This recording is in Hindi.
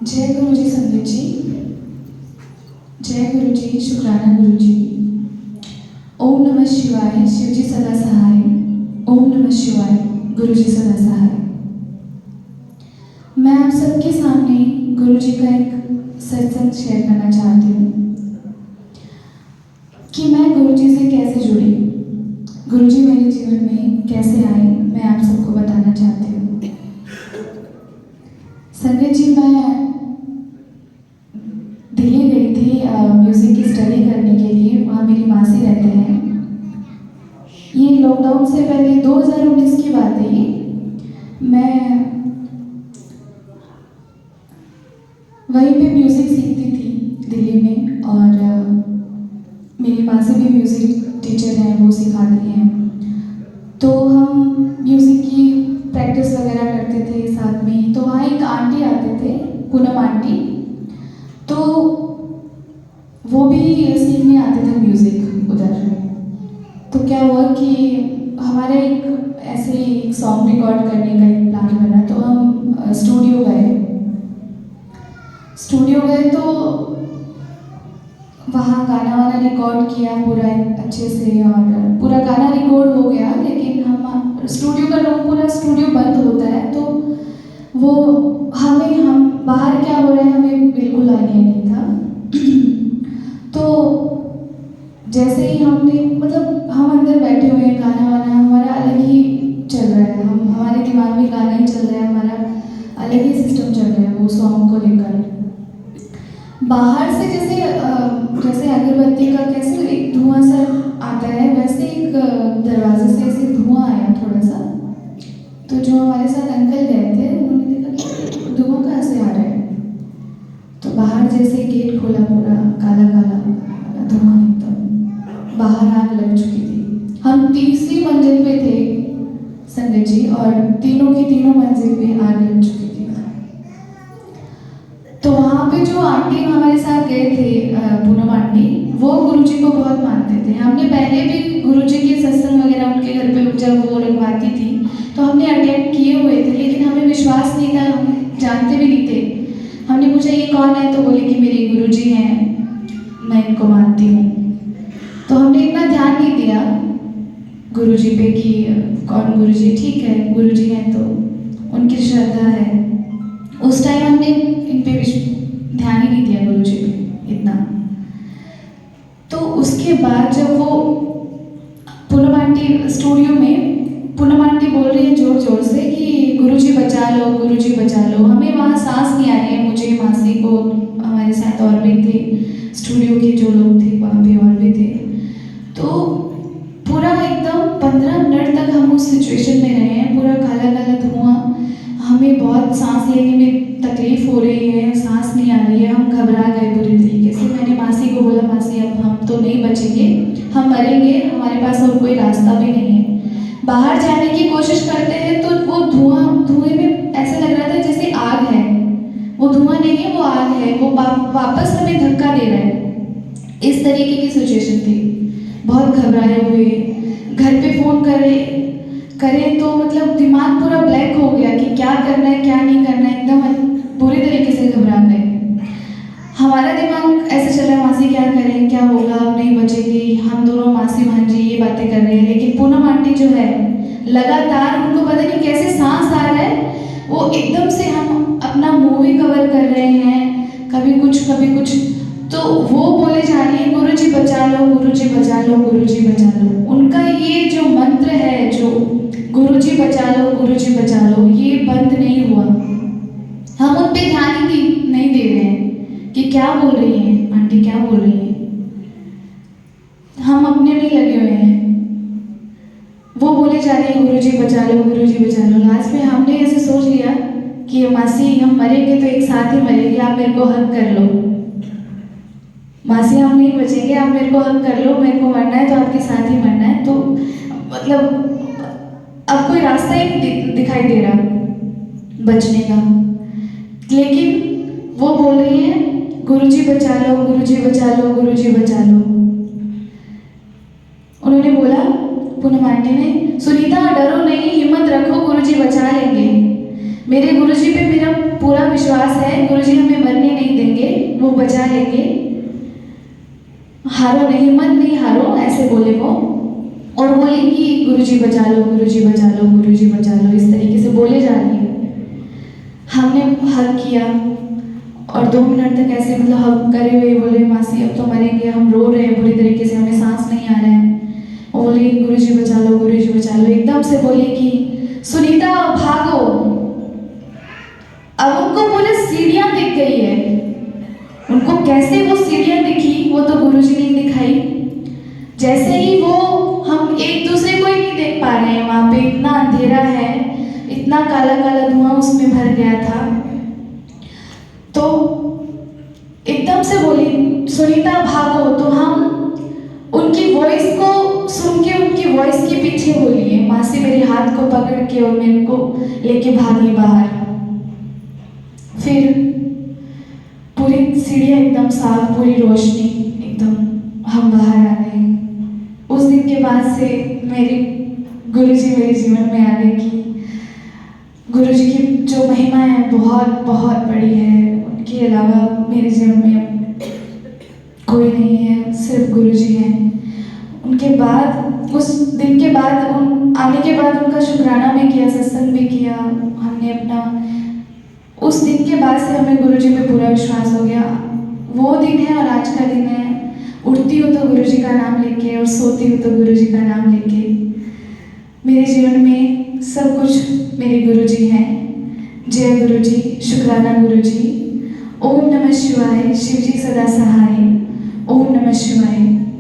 जय गुरु जी संगत जी। जय गुरु जी, शुक्राना गुरु जी। ओम नमः शिवाय, शिव जी सदा सहाय। ओम नमः शिवाय, गुरु जी सदा सहाय। मैं आप सबके सामने गुरु जी का एक सत्संग शेयर करना चाहती हूँ कि मैं गुरु जी से कैसे जुड़ी, गुरु जी मेरे जीवन में कैसे आए, मैं आप सबको बताना चाहती हूँ। संगत जी, मैं दिल्ली गई थी म्यूज़िक की स्टडी करने के लिए। वहाँ मेरी मासी रहते हैं। ये लॉकडाउन से पहले 2019 की बात है। मैं वहीं पे म्यूज़िक सीखती थी दिल्ली में, और मेरी मासी भी म्यूज़िक टीचर हैं, वो सिखाती हैं। तो हम म्यूज़िक की प्रैक्टिस वगैरह करते थे साथ में। तो वहाँ एक आंटी आते थे, पूनम आंटी। तो वो भी सीखने आते थे म्यूज़िक उधर। तो क्या हुआ कि हमारे एक ऐसे ही सॉन्ग रिकॉर्ड करने का एक प्लान बना। तो हम स्टूडियो गए तो वहाँ गाना वाना रिकॉर्ड किया पूरा अच्छे से, और पूरा गाना रिकॉर्ड हो गया। लेकिन हम स्टूडियो का रूम, पूरा स्टूडियो बंद होता है, तो वो हम बाहर क्या हो रहा है हमें बिल्कुल आइडिया नहीं था। तो जैसे ही हमने, मतलब हम अंदर बैठे हुए हैं, गाना वाना हमारा अलग ही चल रहा है, हमारे दिमाग में गाना ही चल रहा है, हमारा अलग ही सिस्टम चल रहा है वो सॉन्ग को लेकर। बाहर से जैसे अगरबत्ती का कैसे एक धुआं सा आता है, वैसे एक दरवाजे से ऐसे धुआं आया थोड़ा सा। तो जो हमारे साथ अंकल गए थे, उन्होंने देखा कि धुआं कहाँ से आ रहा है। तो बाहर जैसे गेट खोला, पूरा काला काला धुआं, एकदम बाहर आग लग चुकी थी। हम तीसरी मंजिल पे थे संगत जी, और तीनों की तीनों मंजिल पे आग लग चुकी थी। तो वहाँ पे जो आंटी हमारे साथ गए थे, पूनम आंटी, वो गुरुजी को बहुत मानते थे। हमने पहले भी गुरुजी के सत्संग वगैरह उनके घर पे जब वो लगवाती थी तो हमने अटेंड किए हुए थे, लेकिन हमें विश्वास नहीं था, हम जानते भी नहीं थे। हमने पूछा ये कौन है, तो बोले कि मेरे गुरुजी हैं, मैं इनको मानती हूँ। तो हमने इतना ध्यान नहीं दिया गुरुजी पे कि कौन गुरुजी, ठीक है गुरुजी हैं तो उनकी श्रद्धा है। उस टाइम हमने इन पे ध्यान ही नहीं दिया गुरुजी पे इतना। तो उसके बाद जब वो पूनम आंटी स्टूडियो में, पूनम आंटी बोल रही है जोर जोर से कि गुरुजी बचा लो, गुरुजी बचा लो। हमें वहाँ सांस नहीं आ रही है, मुझे, मासी को, हमारे साथ और भी थे, स्टूडियो के जो लोग थे वहाँ पे और भी थे। तो पूरा एकदम 15 मिनट तक हम उस सिचुएशन में रहे हैं, पूरा काला काला धुआं। हमें बहुत सांस लेने में तकलीफ हो रही है, सांस नहीं आ रही है, हम घबरा गए बुरी तरीके से। मैंने मासी को बोला, मासी अब हम तो नहीं बचेंगे, हम मरेंगे, हमारे पास और कोई रास्ता भी नहीं है। बाहर जाने की कोशिश करते हैं तो वो धुएं में ऐसा लग रहा था जैसे आग है। वो धुआं नहीं है, वो आग है, वो वापस हमें धक्का दे रहा है। इस तरीके की सिचुएशन थी। बहुत घबराए हुए, घर पे फ़ोन करें तो मतलब दिमाग पूरा ब्लैक हो गया कि क्या करना है क्या नहीं करना है, एकदम बुरी तरीके से घबरा गए। हमारा दिमाग ऐसे चल रहा है, मासी क्या करें, क्या होगा, अब नहीं बचेगी। हम दोनों मासी भांजी ये बातें कर रहे हैं, लेकिन पूनम आंटी जो है लगातार, उनको पता नहीं कैसे सांस आ रहा है, वो एकदम से, हम अपना मुंह भी कवर कर रहे हैं, कभी कुछ कभी कुछ। तो वो बोले जा रही है गुरुजी बचा लो, गुरुजी बचा लो, गुरुजी बचा लो। उनका ये जो मंत्र है, जो गुरुजी बचा लो, गुरुजी बचा लो, ये बंद नहीं हुआ। हम उन पे ध्यान ही नहीं दे रहे हैं कि क्या बोल रही हैं आंटी, क्या बोल रही हैं। हम अपने में लगे हुए हैं। वो बोले जा रही है गुरुजी बचा लो, गुरुजी बचा लो। लास्ट में हमने ऐसे सोच लिया कि मासी हम मरेंगे तो एक साथ ही मरेंगे, आप मेरे को हक कर लो। मासी हम नहीं बचेंगे, आप मेरे को हक कर लो, मेरे को मरना है तो आपके साथ ही मरना है। तो मतलब अब कोई रास्ता ही नहीं दिखाई दे रहा बचने का। लेकिन वो बोल रही है गुरुजी बचा लो, गुरुजी बचा लो, गुरुजी बचा लो। उन्होंने बोला, पूनम आंटी ने, सुनीता डरो नहीं, हिम्मत रखो, गुरुजी बचा लेंगे। मेरे गुरुजी पे मेरा पूरा विश्वास है, गुरुजी हमें हारो नहीं, हिम्मत नहीं हारो, ऐसे बोले वो। और बोली कि गुरुजी बचा लो, गुरुजी बचा लो, गुरुजी बचा लो, इस तरीके से बोले जा रही है। हमने हग किया और 2 मिनट तक ऐसे मतलब हग करे हुए बोले मासी अब तो मरेंगे, हम रो रहे हैं बुरी तरीके से, हमें सांस नहीं आ रहा है। वो बोली गुरुजी बचा लो, गुरुजी बचा लो। एकदम से बोली कि सुनीता भागो। अब उनको बोले सीढ़ियां दिख गई है। उनको कैसे वो सीढ़ियां दिखी वो तो गुरुजी ने दिखाई। जैसे ही वो, हम एक दूसरे को ही नहीं देख पा रहे हैं, वहां पे इतना अंधेरा है, इतना काला काला धुआं उसमें भर गया था। तो एकदम से बोली सुनीता भागो। तो हम उनकी वॉइस को सुन के उनकी वॉइस के पीछे बोली है। मासी मेरे हाथ को पकड़ के और मेरे को लेके भागी बाहर। फिर पूरी सीढ़ियाँ एकदम साफ, पूरी रोशनी एकदम, हम बाहर आ गए। उस दिन के बाद से मेरे गुरुजी मेरे जीवन में आ गए कि गुरुजी की जो महिमा है बहुत बहुत बड़ी है। उनके अलावा मेरे जीवन में कोई नहीं है, सिर्फ गुरुजी हैं। उनके बाद, उस दिन के बाद, उन आने के बाद उनका शुक्राना भी किया, सत्संग भी किया हमने अपना। उस दिन के बाद से हमें गुरुजी पे पूरा विश्वास हो गया। वो दिन है और आज का दिन है। उठती हूँ तो गुरुजी का नाम लेके और सोती हूँ तो गुरुजी का नाम लेके। मेरे जीवन में सब कुछ मेरे गुरुजी हैं। जय गुरुजी, शुक्राना गुरुजी। ओम नमः शिवाय, शिवजी सदा सहाय। ओम नमः शिवाय।